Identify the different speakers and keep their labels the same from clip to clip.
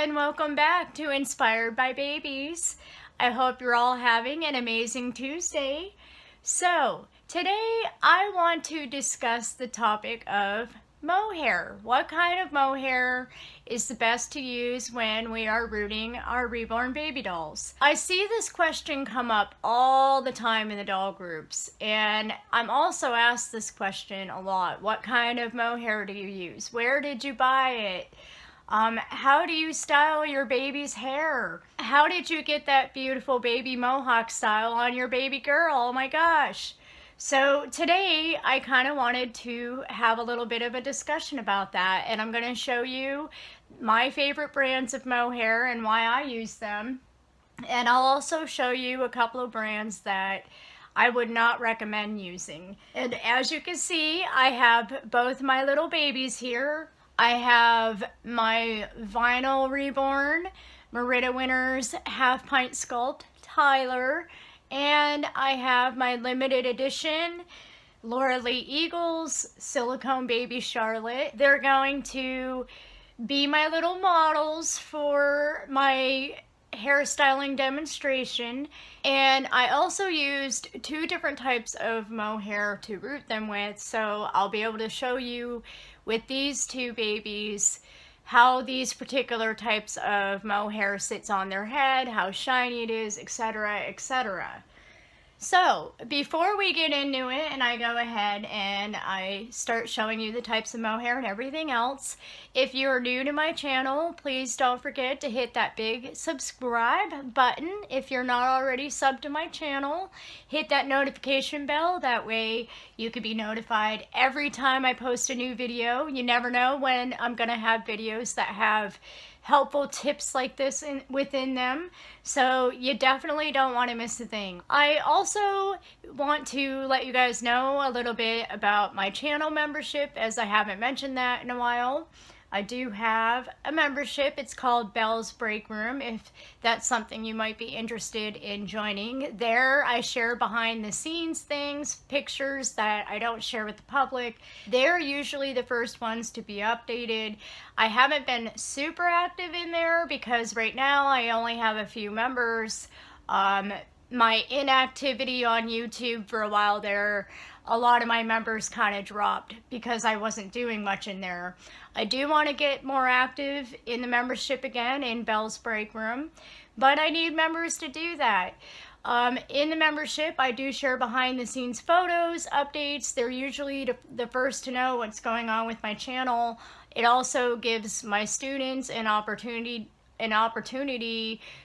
Speaker 1: and welcome back to Inspired by Babies. I hope you're all having an amazing Tuesday. So, today I want to discuss the topic of mohair. What kind of mohair is the best to use when we are rooting our reborn baby dolls? I see this question come up all the time in the doll groups, and I'm also asked this question a lot. What kind of mohair do you use? Where did you buy it? How do you style your baby's hair? How did you get that beautiful baby Mohawk style on your baby girl? Oh my gosh. So today I kind of wanted to have a little bit of a discussion about that, and I'm going to show you my favorite brands of mohair and why I use them. And I'll also show you a couple of brands that I would not recommend using. And as you can see, I have both my little babies here. I have my vinyl Reborn Merida Winners Half Pint Sculpt Tyler, and I have my limited edition Laura Lee Eagles Silicone Baby Charlotte. They're going to be my little models for my hairstyling demonstration, and I also used two different types of mohair to root them with, so I'll be able to show you with these two babies how these particular types of mohair sits on their head, how shiny it is, etc., etc. So, before we get into it and I go ahead and I start showing you the types of mohair and everything else, if you're new to my channel, please don't forget to hit that big subscribe button. If you're not already subbed to my channel, hit that notification bell. That way you can be notified every time I post a new video. You never know when I'm going to have videos that have helpful tips like this within them, so you definitely don't want to miss a thing. I also want to let you guys know a little bit about my channel membership, as I haven't mentioned that in a while. I do have a membership. It's called Belle's Break Room, if that's something you might be interested in joining. There I share behind the scenes things, pictures that I don't share with the public. They're usually the first ones to be updated. I haven't been super active in there because right now I only have a few members. My inactivity on YouTube for a while there, a lot of my members kind of dropped because I wasn't doing much in there. I do want to get more active in the membership again in Belle's Break Room, but I need members to do that. In the membership, I do share behind the scenes photos, updates. They're usually the first to know what's going on with my channel. It also gives my students an opportunity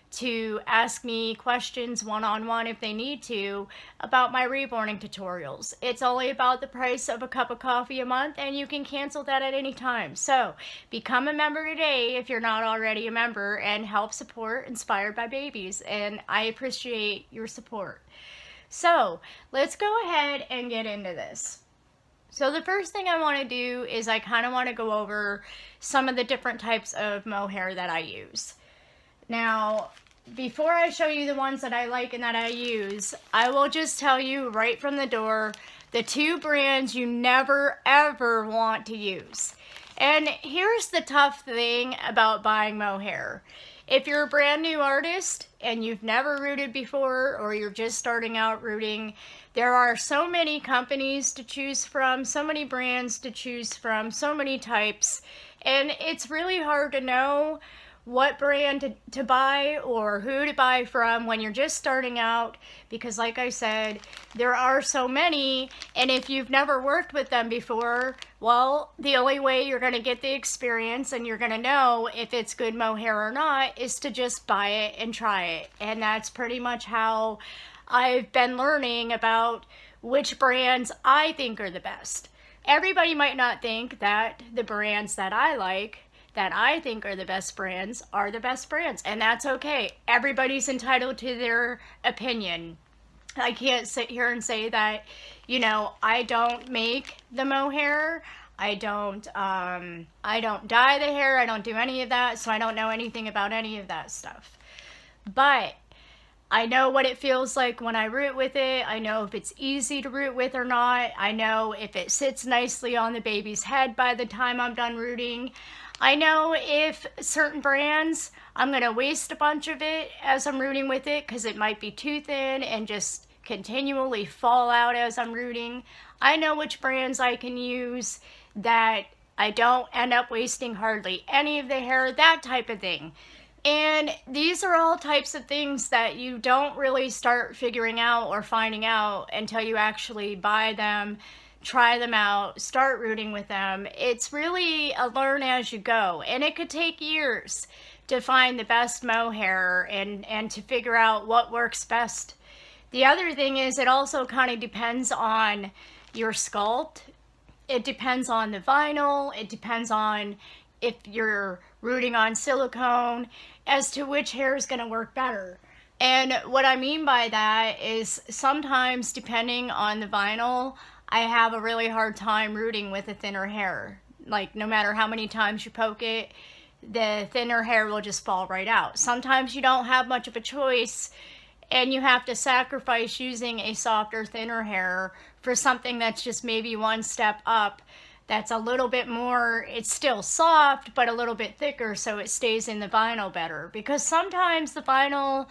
Speaker 1: to ask me questions one-on-one if they need to about my reborning tutorials. It's only about the price of a cup of coffee a month, and you can cancel that at any time. So become a member today if you're not already a member, and help support Inspired by Babies, and I appreciate your support. So let's go ahead and get into this. So the first thing I want to do is I kind of want to go over some of the different types of mohair that I use. Now, before I show you the ones that I like and that I use, I will just tell you right from the door the two brands you never ever want to use. And here's the tough thing about buying mohair. If you're a brand new artist and you've never rooted before, or you're just starting out rooting, there are so many companies to choose from, so many brands to choose from, so many types, and it's really hard to know what brand to buy or who to buy from when you're just starting out, because like I said, there are so many, and if you've never worked with them before, well, the only way you're going to get the experience and you're going to know if it's good mohair or not is to just buy it and try it. And that's pretty much how I've been learning about which brands I think are the best. Everybody might not think that the brands that I like, that I think are the best brands, are the best brands, and that's okay. Everybody's entitled to their opinion. I can't sit here and say that, you know, I don't make the mohair, I don't dye the hair, I don't do any of that, so I don't know anything about any of that stuff. But I know what it feels like when I root with it. I know if it's easy to root with or not. I know if it sits nicely on the baby's head by the time I'm done rooting. I know if certain brands, I'm going to waste a bunch of it as I'm rooting with it because it might be too thin and just continually fall out as I'm rooting. I know which brands I can use that I don't end up wasting hardly any of the hair, that type of thing. And these are all types of things that you don't really start figuring out or finding out until you actually buy them, try them out, start rooting with them. It's really a learn as you go, and it could take years to find the best mohair and to figure out what works best. The other thing is it also kind of depends on your sculpt. It depends on the vinyl. It depends on if you're rooting on silicone as to which hair is going to work better. And what I mean by that is sometimes, depending on the vinyl, I have a really hard time rooting with a thinner hair. Like, no matter how many times you poke it, the thinner hair will just fall right out. Sometimes you don't have much of a choice and you have to sacrifice using a softer, thinner hair for something that's just maybe one step up, that's a little bit more, it's still soft, but a little bit thicker so it stays in the vinyl better. Because sometimes the vinyl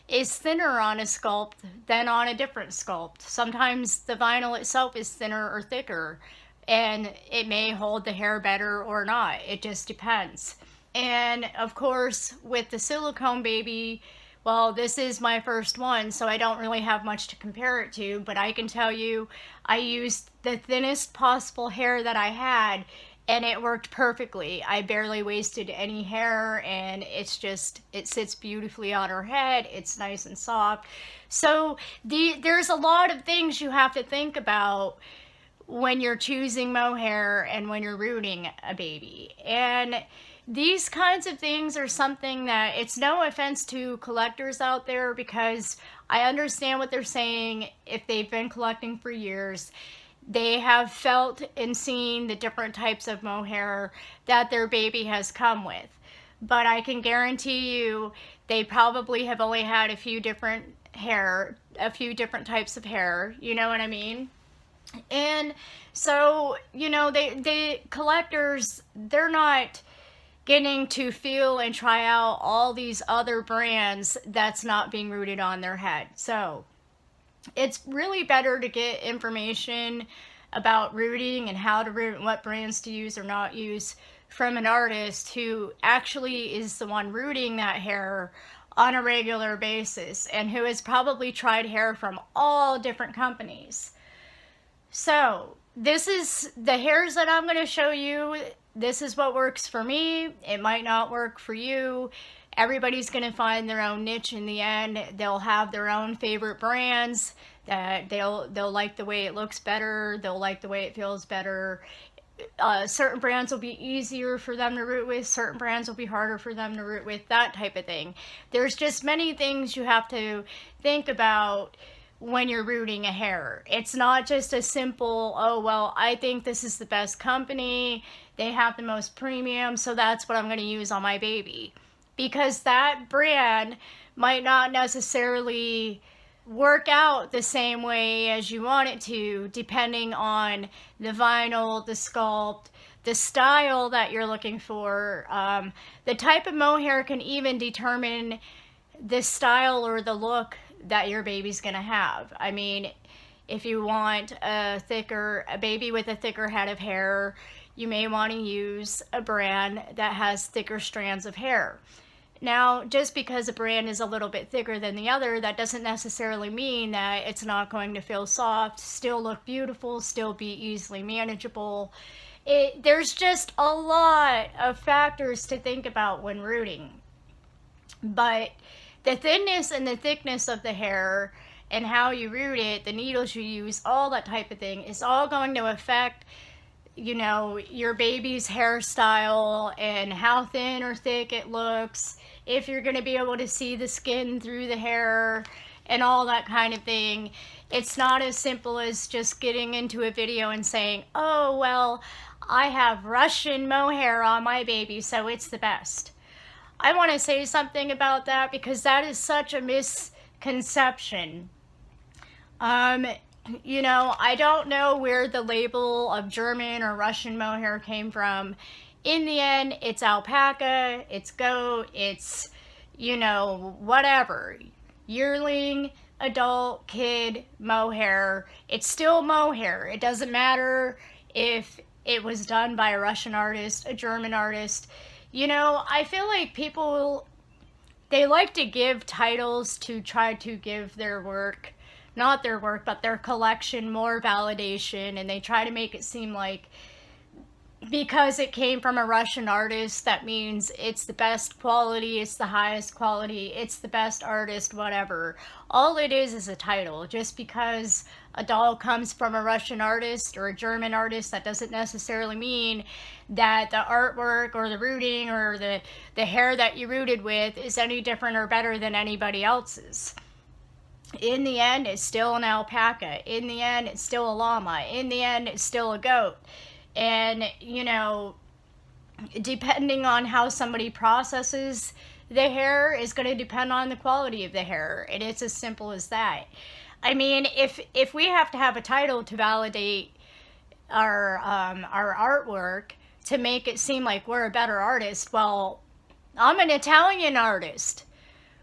Speaker 1: is thinner on a sculpt than on a different sculpt. Sometimes the vinyl itself is thinner or thicker, and it may hold the hair better or not. It just depends. And of course, with the silicone baby, well, this is my first one, so I don't really have much to compare it to, but I can tell you I used the thinnest possible hair that I had, and it worked perfectly. I barely wasted any hair, and it's just, it sits beautifully on her head. It's nice and soft. So there's a lot of things you have to think about when you're choosing mohair and when you're rooting a baby. And these kinds of things are something that, it's no offense to collectors out there, because I understand what they're saying. If they've been collecting for years, they have felt and seen the different types of mohair that their baby has come with. But I can guarantee you they probably have only had a few different types of hair, you know what I mean? And so, you know, they collectors, they're not getting to feel and try out all these other brands that's not being rooted on their head. So it's really better to get information about rooting and how to root and what brands to use or not use from an artist who actually is the one rooting that hair on a regular basis and who has probably tried hair from all different companies. So this is the hairs that I'm going to show you. This is what works for me. It might not work for you. Everybody's going to find their own niche in the end. They'll have their own favorite brands that they'll like the way it looks better. They'll like the way it feels better. Certain brands will be easier for them to root with. Certain brands will be harder for them to root with, that type of thing. There's just many things you have to think about when you're rooting a hair. It's not just a simple, oh, well, I think this is the best company. They have the most premium, so that's what I'm going to use on my baby. Because that brand might not necessarily work out the same way as you want it to, depending on the vinyl, the sculpt, the style that you're looking for. The type of mohair can even determine the style or the look that your baby's gonna have. I mean, if you want a baby with a thicker head of hair, you may want to use a brand that has thicker strands of hair. Now, just because a brand is a little bit thicker than the other, that doesn't necessarily mean that it's not going to feel soft, still look beautiful, still be easily manageable. There's just a lot of factors to think about when rooting. But the thinness and the thickness of the hair and how you root it, the needles you use, all that type of thing is all going to affect, you know, your baby's hairstyle and how thin or thick it looks, if you're going to be able to see the skin through the hair and all that kind of thing. It's not as simple as just getting into a video and saying, oh, well, I have Russian mohair on my baby, so it's the best. I want to say something about that because that is such a misconception. You know, I don't know where the label of German or Russian mohair came from. In the end, it's alpaca, it's goat, it's, you know, whatever. Yearling, adult, kid, mohair. It's still mohair. It doesn't matter if it was done by a Russian artist, a German artist. You know, I feel like people, they like to give titles to try to give their work, not their work, but their collection more validation, and they try to make it seem like because it came from a Russian artist, that means it's the best quality, it's the highest quality, it's the best artist, whatever. All it is a title. Just because a doll comes from a Russian artist or a German artist, that doesn't necessarily mean that the artwork or the rooting or the hair that you rooted with is any different or better than anybody else's. In the end, it's still an alpaca. In the end, it's still a llama. In the end, it's still a goat. And, you know, depending on how somebody processes the hair is going to depend on the quality of the hair. And it's as simple as that. I mean, if we have to have a title to validate our artwork to make it seem like we're a better artist, well, I'm an Italian artist.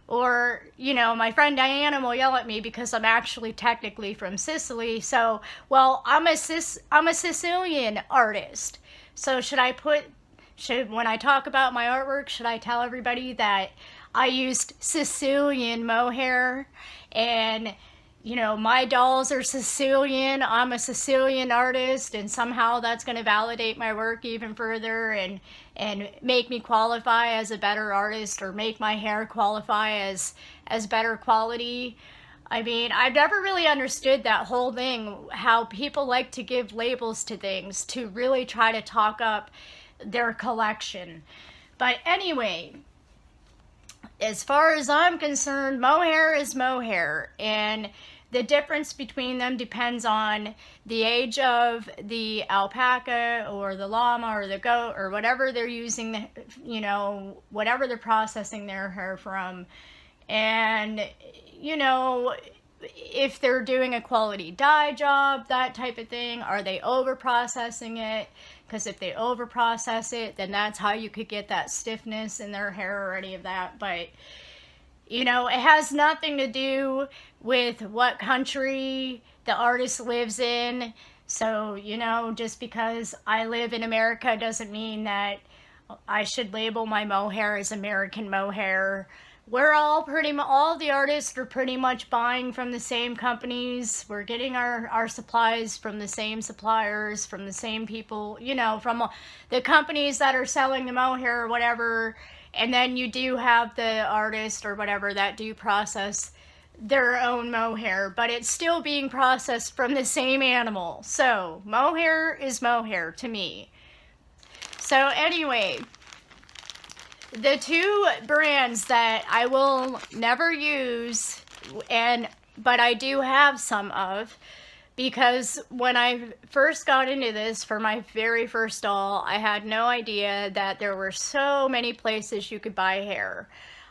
Speaker 1: Or, you know, my friend Diana will yell at me because I'm actually technically from Sicily. So, well, I'm a Sicilian artist. So when I talk about my artwork, should I tell everybody that I used Sicilian mohair and, you know, my dolls are Sicilian, I'm a Sicilian artist, and somehow that's going to validate my work even further and make me qualify as a better artist, or make my hair qualify as better quality? I mean, I've never really understood that whole thing, how people like to give labels to things to really try to talk up their collection. But anyway, as far as I'm concerned, mohair is mohair, and the difference between them depends on the age of the alpaca or the llama or the goat or whatever they're using, you know, whatever they're processing their hair from. And, you know, if they're doing a quality dye job, that type of thing, are they over processing it? Because if they over process it, then that's how you could get that stiffness in their hair or any of that. But, you know, it has nothing to do with what country the artist lives in. So, you know, just because I live in America doesn't mean that I should label my mohair as American mohair. We're all all the artists are pretty much buying from the same companies. We're getting our supplies from the same suppliers, from the same people, you know, from the companies that are selling the mohair or whatever. And then you do have the artist or whatever that do process their own mohair, but it's still being processed from the same animal. So mohair is mohair to me. So anyway, the two brands that I will never use, but I do have some of, because when I first got into this for my very first doll, I had no idea that there were so many places you could buy hair.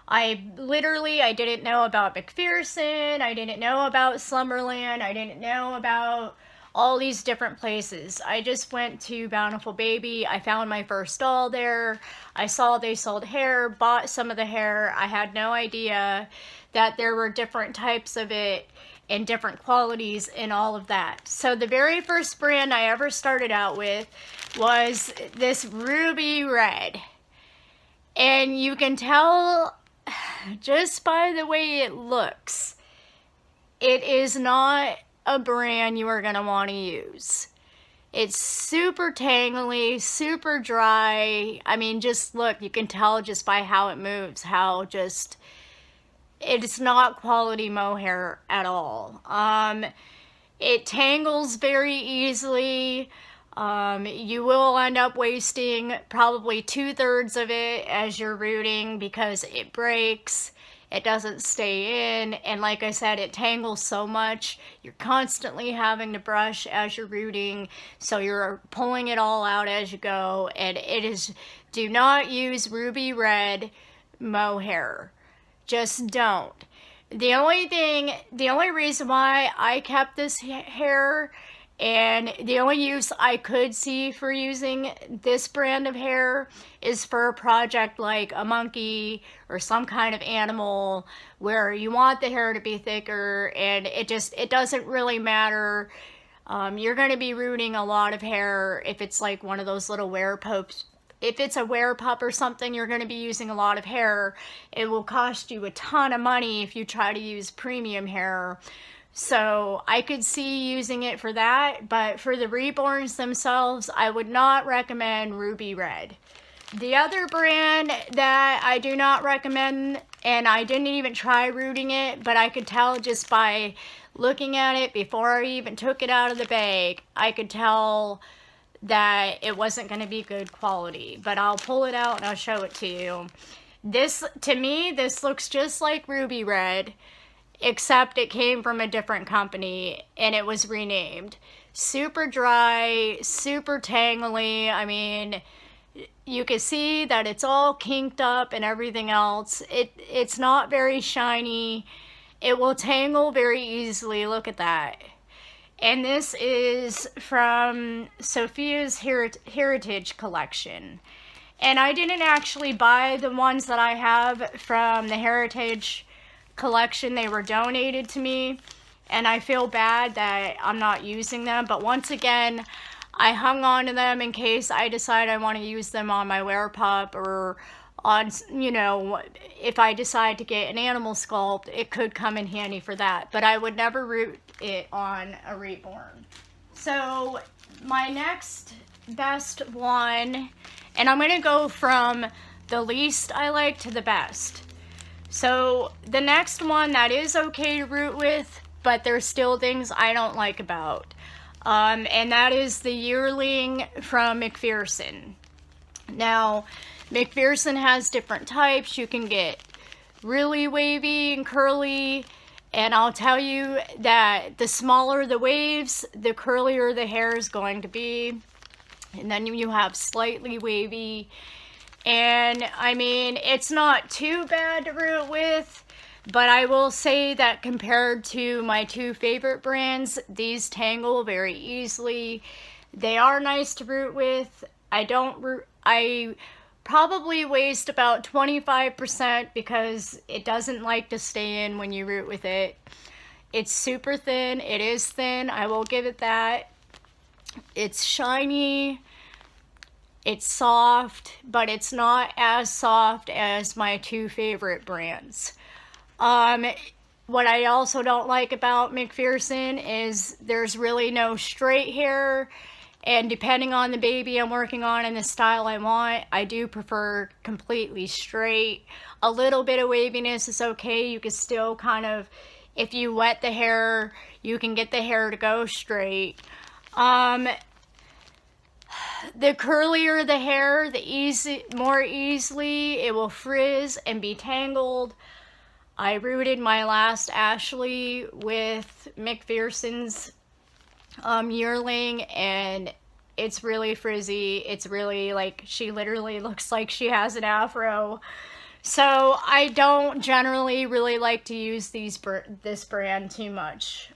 Speaker 1: I didn't know about McPherson, I didn't know about Slumberland, I didn't know about all these different places. I just went to Bountiful Baby, I found my first doll there, I saw they sold hair, bought some of the hair. I had no idea that there were different types of it and different qualities and all of that. So the very first brand I ever started out with was this ruby red. And you can tell just by the way it looks, it is not a brand you are going to want to use. It's super tangly, super dry. I mean, just look, you can tell just by how it moves, how just, it's not quality mohair at all. It tangles very easily. You will end up wasting probably 2/3 of it as you're rooting because it breaks. It doesn't stay in, and like I said, it tangles so much. You're constantly having to brush as you're rooting, so you're pulling it all out as you go. And it is, do not use ruby red mohair. Just don't. The only reason why I kept this hair And the only use I could see for using this brand of hair is for a project like a monkey or some kind of animal where you want the hair to be thicker, and it doesn't really matter. You're going to be rooting a lot of hair if it's like one of those little wear pups. If it's a wear pup or something, you're going to be using a lot of hair. It will cost you a ton of money if you try to use premium hair. So I could see using it for that, but for the Reborns themselves, I would not recommend Ruby Red. The other brand that I do not recommend, and I didn't even try rooting it, but I could tell just by looking at it before I even took it out of the bag, I could tell that it wasn't going to be good quality. But I'll pull it out and I'll show it to you. This, to me, this looks just like Ruby Red, except it came from a different company and it was renamed. Super dry, super tangly. I mean, you can see that it's all kinked up and everything else. It's not very shiny. It will tangle very easily. Look at that. And this is from Sophia's Heritage Collection. And I didn't actually buy the ones that I have from the Heritage Collection. They were donated to me, and I feel bad that I'm not using them. But once again, I hung on to them in case I decide I want to use them on my wear pup, or on, you know, if I decide to get an animal sculpt, it could come in handy for that. But I would never root it on a Reborn. So my next best one, and I'm going to go from the least I like to the best. So the next one that is okay to root with, but there's still things I don't like about. And that is the yearling from McPherson. Now, McPherson has different types. You can get really wavy and curly, and I'll tell you that the smaller the waves, the curlier the hair is going to be. And then you have slightly wavy. And I mean, it's not too bad to root with, but I will say that compared to my two favorite brands, these tangle very easily. They are nice to root with. I probably waste about 25% because it doesn't like to stay in when you root with it. It's super thin. It is thin. I will give it that. It's shiny. It's soft, but it's not as soft as my two favorite brands. What I also don't like about McPherson is there's really no straight hair, and depending on the baby I'm working on and the style I want, I do prefer completely straight. A little bit of waviness is okay. You can still kind of, if you wet the hair, you can get the hair to go straight. The curlier the hair, the more easily it will frizz and be tangled. I rooted my last Ashley with McPherson's yearling, and it's really frizzy. It's really like, she literally looks like she has an afro. So I don't generally really like to use this brand too much.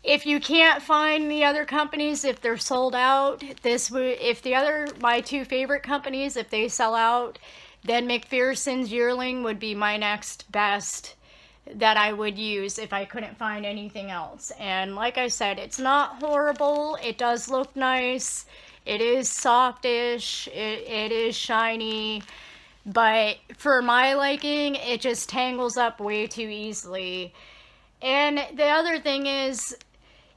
Speaker 1: If you can't find the other companies, if they're sold out, my two favorite companies, if they sell out, then McPherson's yearling would be my next best that I would use if I couldn't find anything else. And like I said, it's not horrible. It does look nice. It is softish. It is shiny. But for my liking, it just tangles up way too easily. And the other thing is,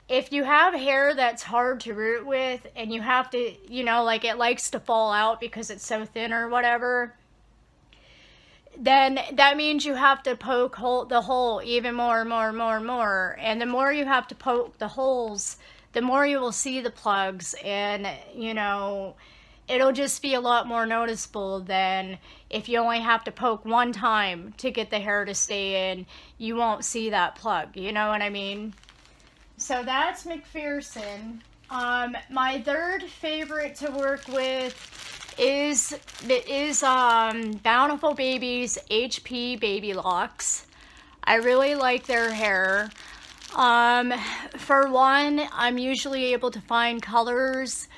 Speaker 1: if you have hair that's hard to root with and you have to, you know, like it likes to fall out because it's so thin or whatever, then that means you have to poke the hole even more. And the more you have to poke the holes, the more you will see the plugs, and, you know, it'll just be a lot more noticeable than if you only have to poke one time to get the hair to stay in. You won't see that plug, you know what I mean? So that's McPherson. My third favorite to work with is Bountiful Babies HP Baby Locks. I really like their hair. For one, I'm usually able to find colors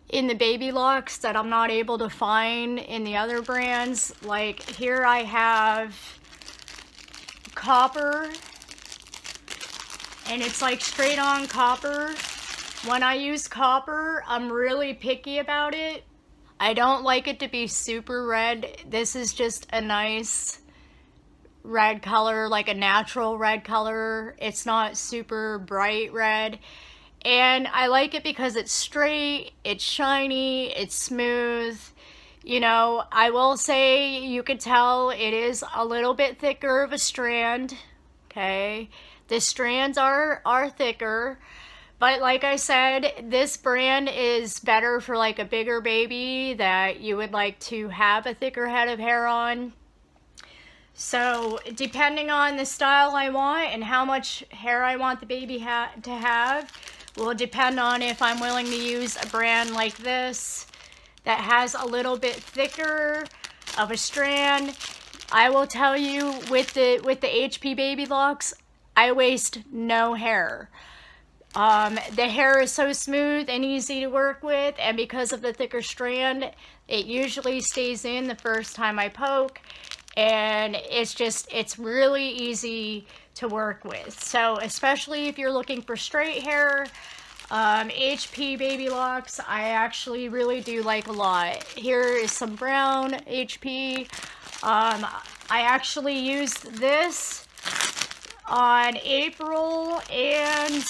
Speaker 1: in the baby locks that I'm not able to find in the other brands. Like here I have copper, and it's like straight on copper. When I use copper, I'm really picky about it. I don't like it to be super red. This is just a nice red color, like a natural red color. It's not super bright red. And I like it because it's straight, it's shiny, it's smooth. You know, I will say you could tell it is a little bit thicker of a strand. Okay, the strands are thicker. But like I said, this brand is better for like a bigger baby that you would like to have a thicker head of hair on. So depending on the style I want and how much hair I want the baby to have will depend on if I'm willing to use a brand like this that has a little bit thicker of a strand. I will tell you, with the HP baby locks, I waste no hair. The hair is so smooth and easy to work with, and because of the thicker strand, it usually stays in the first time I poke, and it's really easy to work with. So especially if you're looking for straight hair, HP baby locks I actually really do like a lot. Here is some brown HP. I actually used this on April, and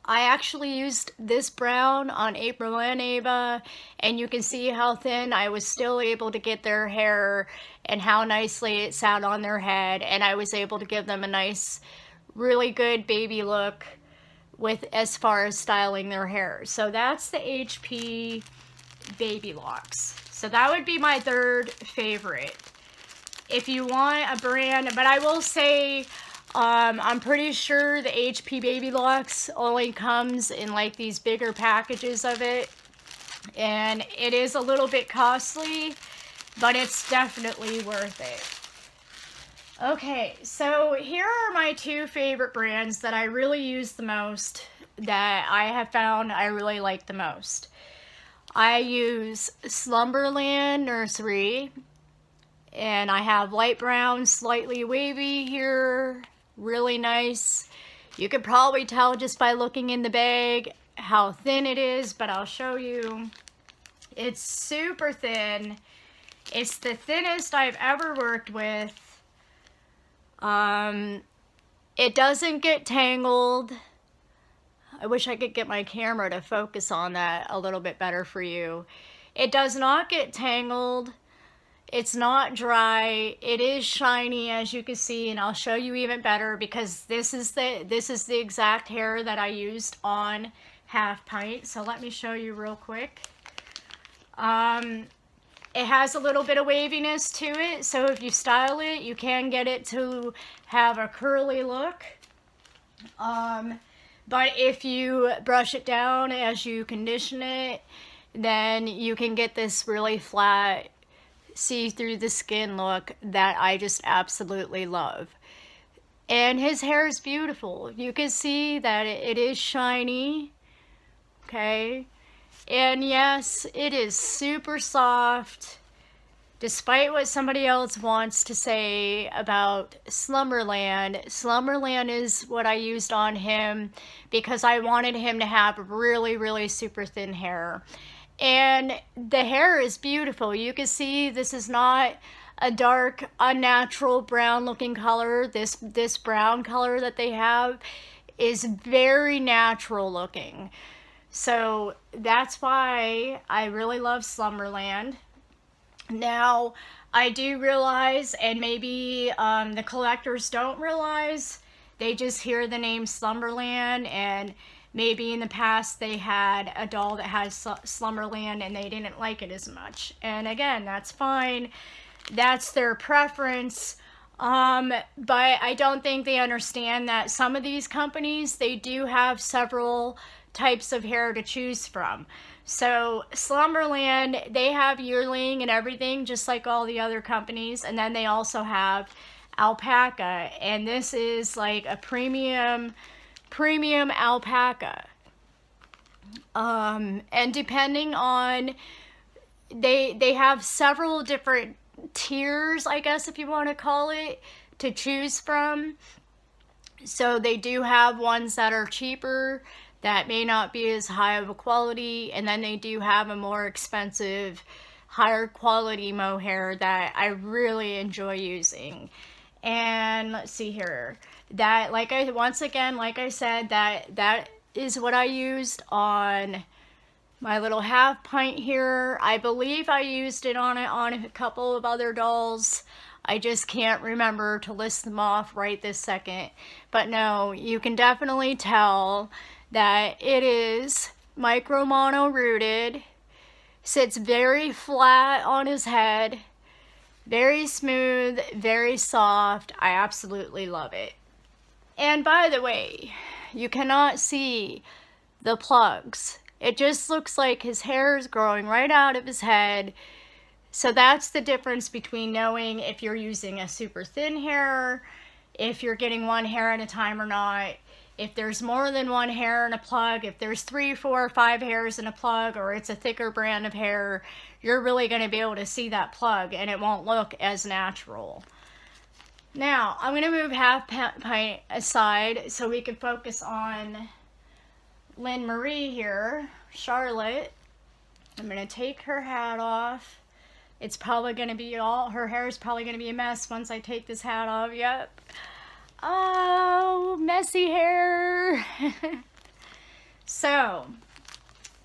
Speaker 1: I actually used this brown on April and Ava, and you can see how thin I was still able to get their hair and how nicely it sat on their head, and I was able to give them a nice, really good baby look with as far as styling their hair. So that's the HP baby locks. So that would be my third favorite. If you want a brand, but I will say, I'm pretty sure the HP baby locks only comes in like these bigger packages of it, and it is a little bit costly, but it's definitely worth it. Okay, so here are my two favorite brands that I really use the most, that I have found I really like the most. I use Slumberland Nursery, and I have light brown, slightly wavy here, really nice. You could probably tell just by looking in the bag how thin it is, but I'll show you. It's super thin. It's the thinnest I've ever worked with. It doesn't get tangled. I wish I could get my camera to focus on that a little bit better for you. It does not get tangled. It's not dry. It is shiny, as you can see, and I'll show you even better because this is the exact hair that I used on Half Pint. So let me show you real quick. It has a little bit of waviness to it, so if you style it, you can get it to have a curly look. But if you brush it down as you condition it, then you can get this really flat, see through the skin look that I just absolutely love. And his hair is beautiful. You can see that it is shiny, okay? And yes, it is super soft, despite what somebody else wants to say about Slumberland. Slumberland is what I used on him because I wanted him to have really, really super thin hair. And the hair is beautiful. You can see this is not a dark, unnatural brown looking color. This brown color that they have is very natural looking. So that's why I really love Slumberland. Now, I do realize, and maybe the collectors don't realize, they just hear the name Slumberland, and maybe in the past they had a doll that has Slumberland and they didn't like it as much. And again, that's fine. That's their preference. But I don't think they understand that some of these companies, they do have several types of hair to choose from. So Slumberland, they have yearling and everything, just like all the other companies. And then they also have alpaca, and this is like a premium alpaca. And depending on, they have several different tiers, I guess if you want to call it, to choose from. So they do have ones that are cheaper, that may not be as high of a quality, and then they do have a more expensive, higher quality mohair that I really enjoy using. And let's see here, that, like I said, that is what I used on my little half pint here. I believe I used it on a couple of other dolls. I just can't remember to list them off right this second. But no, you can definitely tell that it is micro mono rooted, sits very flat on his head, very smooth, very soft. I absolutely love it. And by the way, you cannot see the plugs. It just looks like his hair is growing right out of his head. So that's the difference between knowing if you're using a super thin hair, if you're getting one hair at a time or not, if there's more than one hair in a plug, if there's 3, 4, 5 hairs in a plug, or it's a thicker brand of hair, you're really going to be able to see that plug and it won't look as natural. Now, I'm going to move half pint aside so we can focus on Lynn Marie here, Charlotte. I'm going to take her hat off. It's probably going to be her hair is probably going to be a mess once I take this hat off. Yep. Oh, messy hair. So,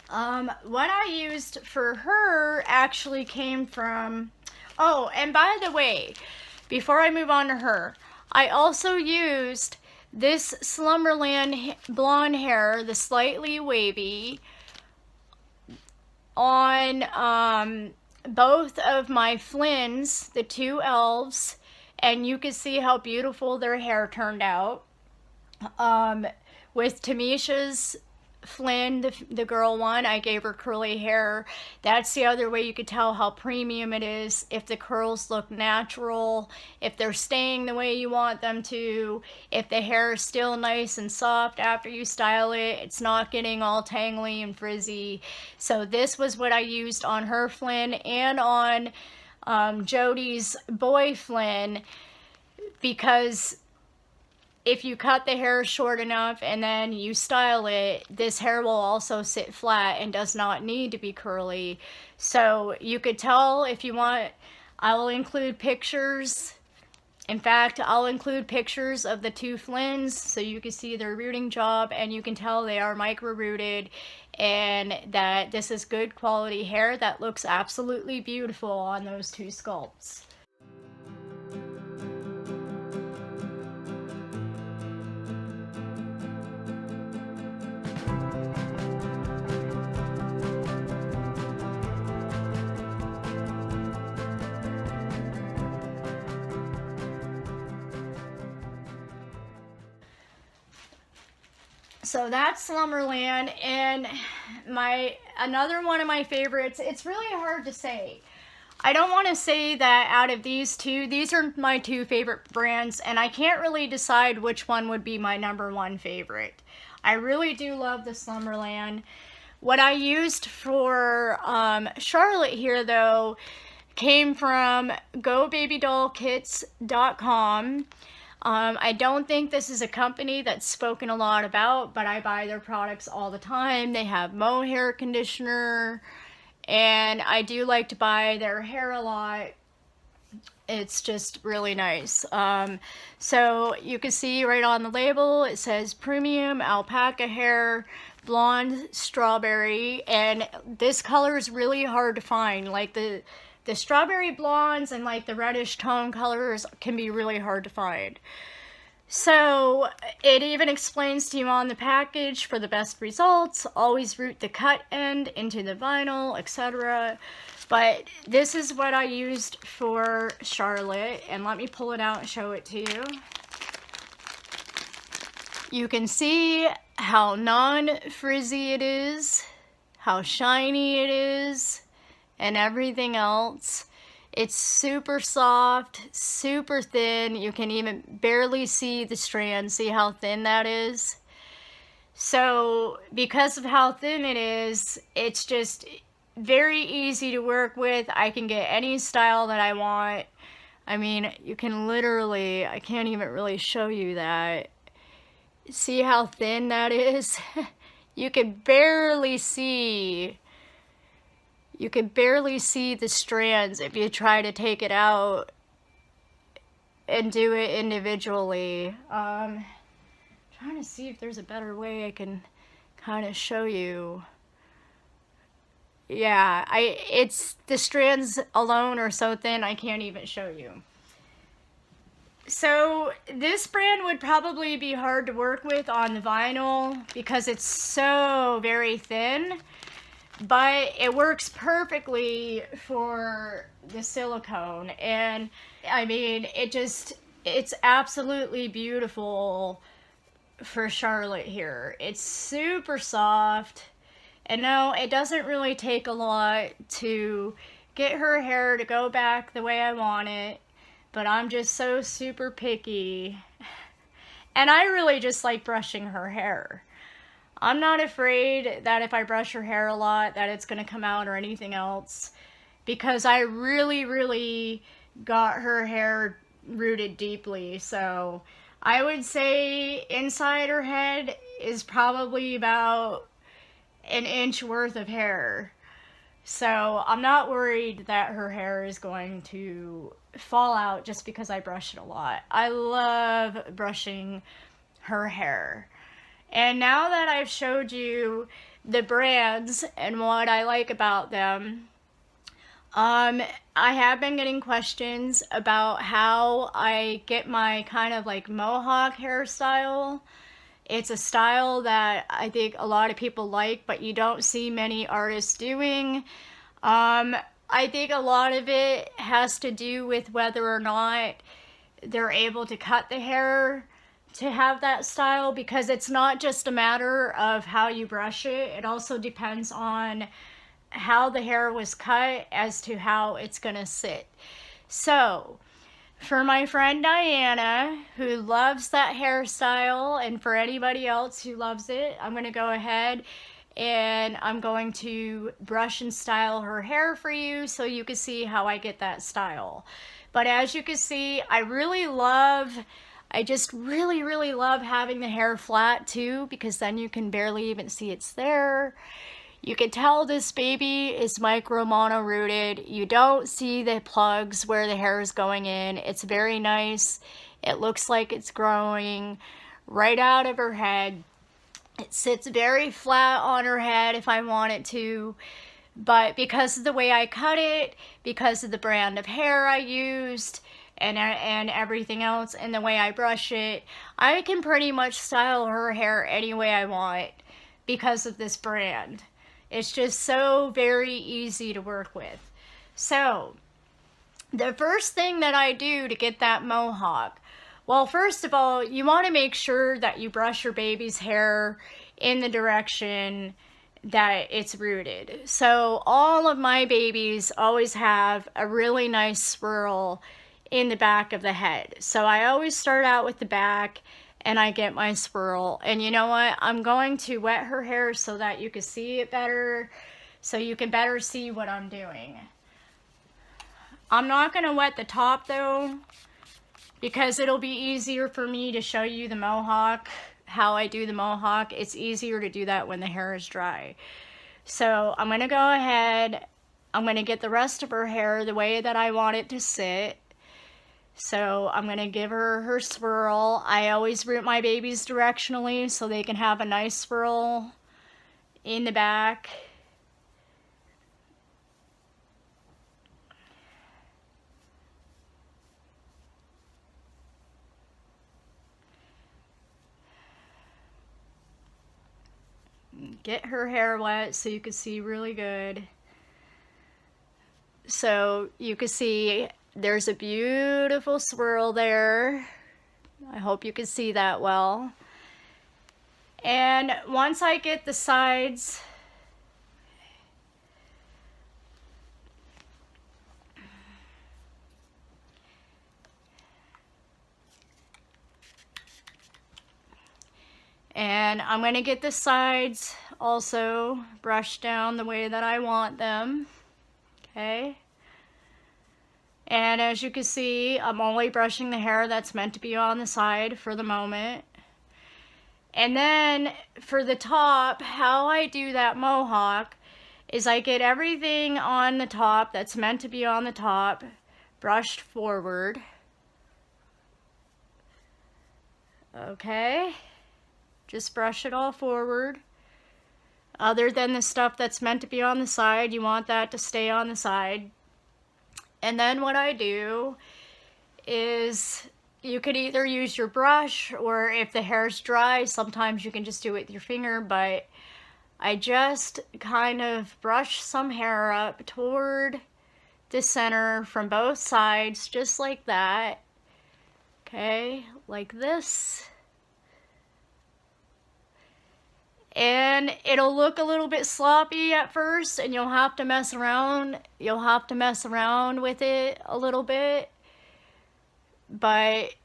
Speaker 1: what I used for her actually came from, oh, and by the way, before I move on to her, I also used this Slumberland blonde hair, the slightly wavy, on both of my Flynn's, the two elves, and you can see how beautiful their hair turned out. With Tamisha's Flynn, the girl one, I gave her curly hair. That's the other way you could tell how premium it is, if the curls look natural, if they're staying the way you want them to, if the hair is still nice and soft after you style it, it's not getting all tangly and frizzy. So this was what I used on her Flynn and on Jody's boy Flynn, because if you cut the hair short enough and then you style it, this hair will also sit flat and does not need to be curly. So you could tell if you want. I'll include pictures. In fact, I'll include pictures of the two Flynn's so you can see their rooting job, and you can tell they are micro rooted and that this is good quality hair that looks absolutely beautiful on those two sculpts. So that's Slumberland, and another one of my favorites. It's really hard to say. I don't want to say that out of these two, these are my two favorite brands, and I can't really decide which one would be my #1 favorite. I really do love the Slumberland. What I used for Charlotte here, though, came from GoBabyDollKits.com. I don't think this is a company that's spoken a lot about, but I buy their products all the time. They have Mohair conditioner, and I do like to buy their hair a lot. It's just really nice. So you can see right on the label, it says premium alpaca hair, blonde strawberry, and this color is really hard to find. Like the strawberry blondes and like the reddish tone colors can be really hard to find. So it even explains to you on the package, for the best results, always root the cut end into the vinyl, etc. But this is what I used for Charlotte, and let me pull it out and show it to you. You can see how non-frizzy it is, how shiny it is, and everything else. It's super soft, super thin. You can even barely see the strand. See how thin that is? So because of how thin it is, it's just very easy to work with. I can get any style that I want. I mean, you can literally, I can't even really show you that. See how thin that is? You can barely see the strands if you try to take it out and do it individually. Trying to see if there's a better way I can kind of show you. Yeah, it's the strands alone are so thin I can't even show you. So this brand would probably be hard to work with on the vinyl because it's so very thin, but it works perfectly for the silicone. And I mean, it's absolutely beautiful for Charlotte here. It's super soft. And no, it doesn't really take a lot to get her hair to go back the way I want it. But I'm just so super picky. And I really just like brushing her hair. I'm not afraid that if I brush her hair a lot that it's going to come out or anything else. Because I really, really got her hair rooted deeply. So I would say inside her head is probably about an inch worth of hair. So I'm not worried that her hair is going to fall out just because I brush it a lot. I love brushing her hair. And now that I've showed you the brands and what I like about them, I have been getting questions about how I get my kind of like Mohawk hairstyle. It's a style that I think a lot of people like, but you don't see many artists doing. I think a lot of it has to do with whether or not they're able to cut the hair to have that style, because it's not just a matter of how you brush it. It also depends on how the hair was cut as to how it's gonna sit. So for my friend Diana, who loves that hairstyle, and for anybody else who loves it, I'm going to go ahead and I'm going to brush and style her hair for you so you can see how I get that style. But as you can see, I just really, really love having the hair flat too, because then you can barely even see it's there. You can tell this baby is micro mono rooted. You don't see the plugs where the hair is going in. It's very nice. It looks like it's growing right out of her head. It sits very flat on her head if I want it to. But because of the way I cut it, because of the brand of hair I used, and everything else, and the way I brush it, I can pretty much style her hair any way I want because of this brand. It's just so very easy to work with. So, the first thing that I do to get that mohawk, well, first of all, you want to make sure that you brush your baby's hair in the direction that it's rooted. So, all of my babies always have a really nice swirl in the back of the head. So, I always start out with the back and I get my swirl. And you know what? I'm going to wet her hair so that you can see it better, so you can better see what I'm doing. I'm not going to wet the top though, because it'll be easier for me to show you the mohawk, how I do the mohawk. It's easier to do that when the hair is dry. So I'm going to go ahead, I'm going to get the rest of her hair the way that I want it to sit. So I'm going to give her her swirl. I always root my babies directionally so they can have a nice swirl in the back. Get her hair wet so you can see really good. So you can see there's a beautiful swirl there. I hope you can see that well. And once I get the sides, And I'm going to get the sides also brushed down the way that I want them. Okay. And as you can see, I'm only brushing the hair that's meant to be on the side for the moment. And then for the top, how I do that mohawk is I get everything on the top that's meant to be on the top brushed forward. Okay. Just brush it all forward. Other than the stuff that's meant to be on the side, you want that to stay on the side. And then what I do is you could either use your brush, or if the hair's dry, sometimes you can just do it with your finger, but I just kind of brush some hair up toward the center from both sides, just like that. Okay, like this. And it'll look a little bit sloppy at first, and you'll have to mess around. You'll have to mess around with it a little bit. But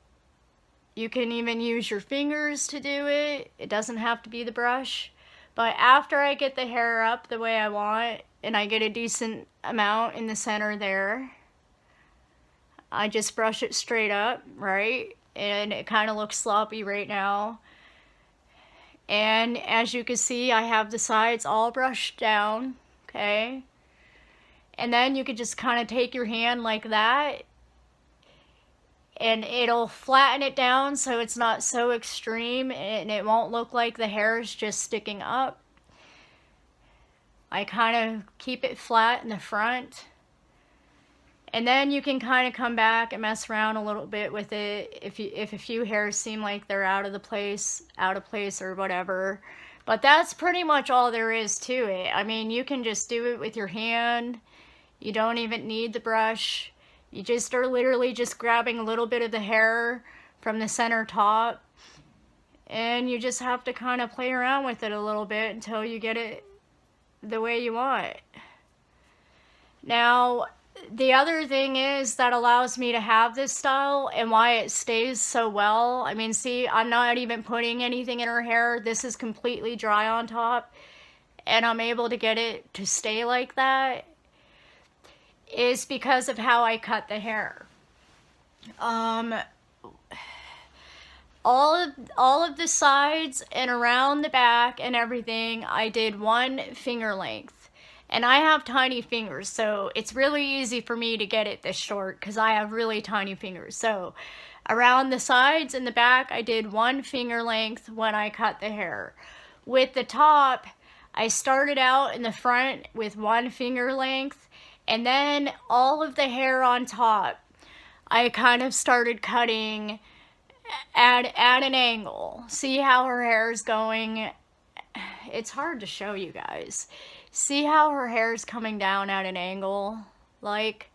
Speaker 1: you can even use your fingers to do it. It doesn't have to be the brush. But after I get the hair up the way I want, and I get a decent amount in the center there, I just brush it straight up, right? And it kind of looks sloppy right now. And as you can see, I have the sides all brushed down, okay? And then you could just kind of take your hand like that, and it'll flatten it down so it's not so extreme, and it won't look like the hair is just sticking up. I kind of keep it flat in the front. And then you can kind of come back and mess around a little bit with it if a few hairs seem like they're out of place or whatever. But that's pretty much all there is to it. I mean, you can just do it with your hand. You don't even need the brush. You just are literally just grabbing a little bit of the hair from the center top, and you just have to kind of play around with it a little bit until you get it the way you want. Now, the other thing is that allows me to have this style and why it stays so well. I mean, see, I'm not even putting anything in her hair. This is completely dry on top, and I'm able to get it to stay like that, is because of how I cut the hair. All of the sides and around the back and everything, I did 1 finger length. And I have tiny fingers, so it's really easy for me to get it this short because I have really tiny fingers. So around the sides and the back, I did 1 finger length when I cut the hair. With the top, I started out in the front with 1 finger length, and then all of the hair on top, I kind of started cutting at an angle. See how her hair is going? It's hard to show you guys. See how her hair is coming down at an angle? Like,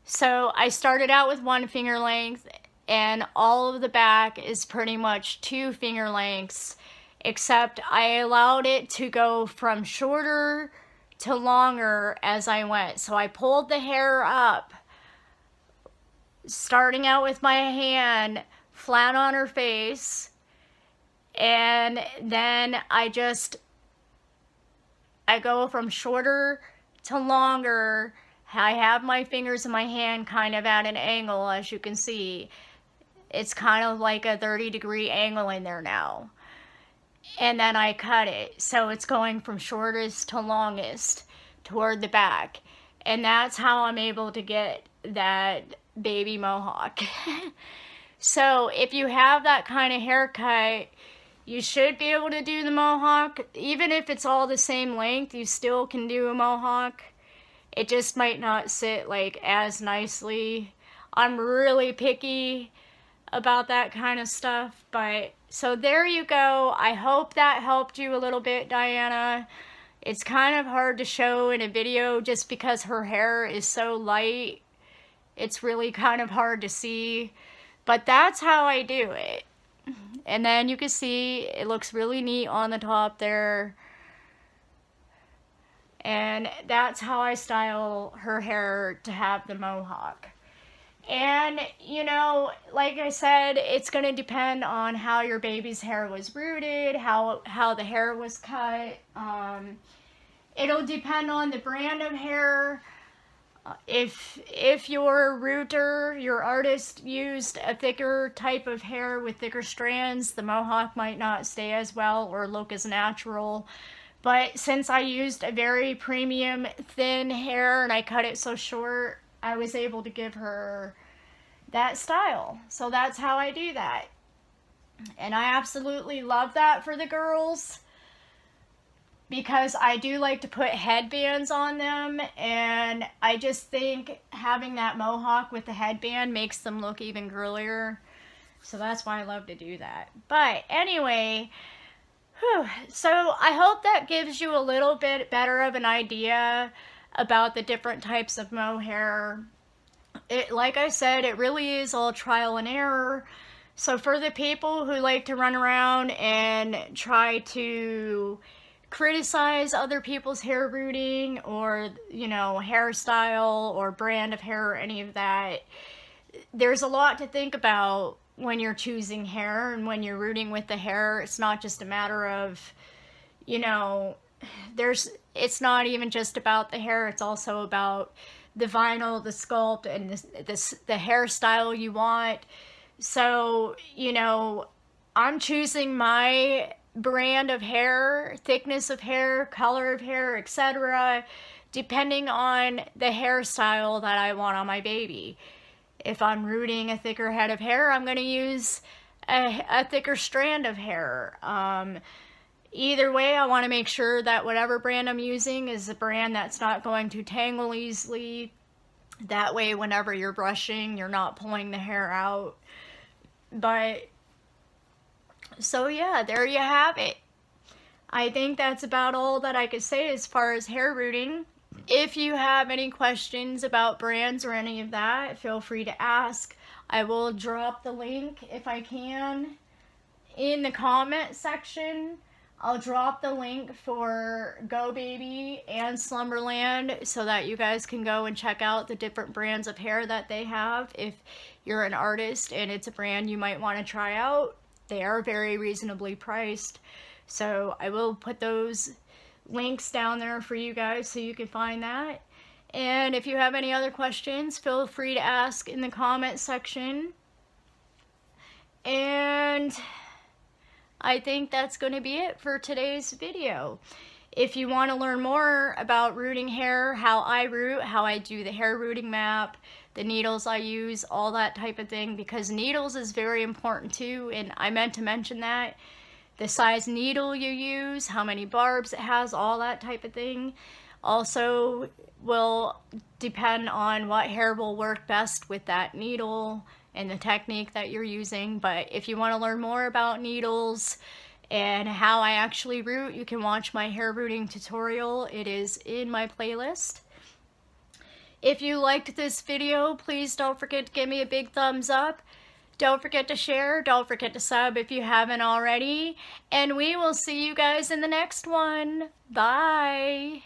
Speaker 1: so I started out with 1 finger length, and all of the back is pretty much 2 finger lengths, except I allowed it to go from shorter to longer as I went. So I pulled the hair up, starting out with my hand flat on her face, and then I go from shorter to longer. I have my fingers in my hand kind of at an angle, as you can see. It's kind of like a 30-degree angle in there now. And then I cut it. So it's going from shortest to longest toward the back. And that's how I'm able to get that baby mohawk. So if you have that kind of haircut, you should be able to do the mohawk. Even if it's all the same length, you still can do a mohawk. It just might not sit like as nicely. I'm really picky about that kind of stuff. But so there you go. I hope that helped you a little bit, Diana. It's kind of hard to show in a video just because her hair is so light. It's really kind of hard to see. But that's how I do it. And then you can see it looks really neat on the top there. And that's how I style her hair to have the mohawk. And, you know, like I said, it's going to depend on how your baby's hair was rooted, how the hair was cut. It'll depend on the brand of hair. If your rooter, your artist, used a thicker type of hair with thicker strands, the Mohawk might not stay as well or look as natural. But since I used a very premium thin hair and I cut it so short, I was able to give her that style. So that's how I do that. And I absolutely love that for the girls, because I do like to put headbands on them, and I just think having that mohawk with the headband makes them look even girlier. So that's why I love to do that. But anyway, so I hope that gives you a little bit better of an idea about the different types of mohair. Like I said, it really is all trial and error. So for the people who like to run around and try to criticize other people's hair rooting or, you know, hairstyle or brand of hair or any of that, there's a lot to think about when you're choosing hair and when you're rooting with the hair. It's not just a matter of, you know, it's not even just about the hair, it's also about the vinyl, the sculpt, and the hairstyle you want. So, you know, I'm choosing my brand of hair, thickness of hair, color of hair, etc., depending on the hairstyle that I want on my baby. If I'm rooting a thicker head of hair, I'm going to use a thicker strand of hair. Either way, I want to make sure that whatever brand I'm using is a brand that's not going to tangle easily. That way, whenever you're brushing, you're not pulling the hair out. But, so yeah, there you have it. I think that's about all that I could say as far as hair rooting. If you have any questions about brands or any of that, feel free to ask. I will drop the link, if I can, in the comment section. I'll drop the link for Go Baby and Slumberland so that you guys can go and check out the different brands of hair that they have. If you're an artist and it's a brand you might want to try out, they are very reasonably priced. So I will put those links down there for you guys so you can find that. And if you have any other questions, feel free to ask in the comment section. And I think that's going to be it for today's video. If you want to learn more about rooting hair, how I root, how I do the hair rooting map, the needles I use, all that type of thing, because needles is very important too, and I meant to mention that. The size needle you use, how many barbs it has, all that type of thing, also will depend on what hair will work best with that needle and the technique that you're using. But if you want to learn more about needles and how I actually root, you can watch my hair rooting tutorial. It is in my playlist. If you liked this video, please don't forget to give me a big thumbs up. Don't forget to share. Don't forget to sub if you haven't already. And we will see you guys in the next one. Bye.